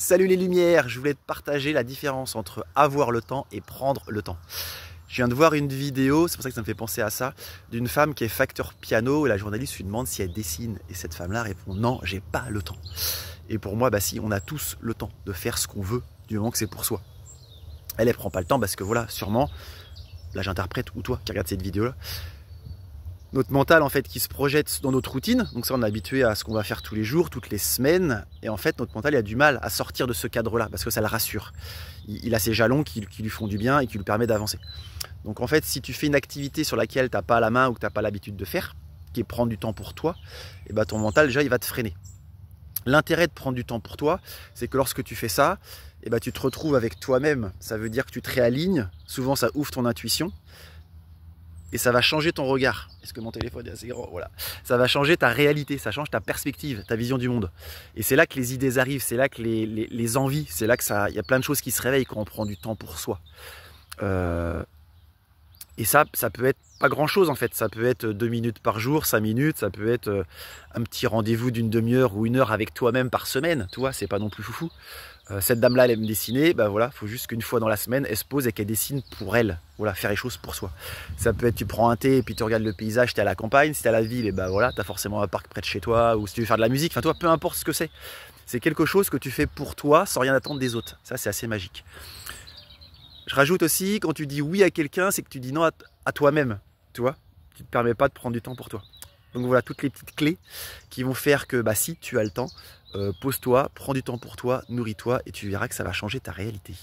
Salut les lumières, je voulais te partager la différence entre avoir le temps et prendre le temps. Je viens de voir une vidéo, c'est pour ça que ça me fait penser à ça, d'une femme qui est facteur piano et la journaliste lui demande si elle dessine. Et cette femme-là répond non, j'ai pas le temps. Et pour moi, bah si, on a tous le temps de faire ce qu'on veut du moment que c'est pour soi. Elle prend pas le temps parce que voilà, sûrement, là j'interprète, ou toi qui regarde cette vidéo-là, notre mental en fait qui se projette dans notre routine, donc ça on est habitué à ce qu'on va faire tous les jours, toutes les semaines, et en fait notre mental il a du mal à sortir de ce cadre-là parce que ça le rassure. Il a ses jalons qui lui font du bien et qui lui permettent d'avancer. Donc en fait si tu fais une activité sur laquelle tu n'as pas la main ou que tu n'as pas l'habitude de faire, qui est prendre du temps pour toi, et ben ton mental déjà il va te freiner. L'intérêt de prendre du temps pour toi, c'est que lorsque tu fais ça, et ben tu te retrouves avec toi-même, ça veut dire que tu te réalignes, souvent ça ouvre ton intuition, et ça va changer ton regard. Est-ce que mon téléphone est assez grand? Voilà. Ça va changer ta réalité, ça change ta perspective, ta vision du monde. Et c'est là que les idées arrivent, c'est là que les envies, c'est là que il y a plein de choses qui se réveillent quand on prend du temps pour soi. Et ça peut être pas grand chose en fait. Ça peut être 2 minutes par jour, 5 minutes, ça peut être un petit rendez-vous d'une demi-heure ou 1 heure avec toi-même par semaine. Tu vois, c'est pas non plus foufou. Cette dame-là, elle aime dessiner, bah voilà, faut juste qu'une fois dans la semaine, elle se pose et qu'elle dessine pour elle. Voilà, faire les choses pour soi. Ça peut être, tu prends un thé et puis tu regardes le paysage, tu es à la campagne, si tu es à la ville, et bah voilà, tu as forcément un parc près de chez toi, ou si tu veux faire de la musique, enfin toi, peu importe ce que c'est. C'est quelque chose que tu fais pour toi sans rien attendre des autres. Ça, c'est assez magique. Je rajoute aussi, quand tu dis oui à quelqu'un, c'est que tu dis non à toi-même, tu vois. Tu ne te permets pas de prendre du temps pour toi. Donc voilà, toutes les petites clés qui vont faire que bah, si tu as le temps, pose-toi, prends du temps pour toi, nourris-toi et tu verras que ça va changer ta réalité.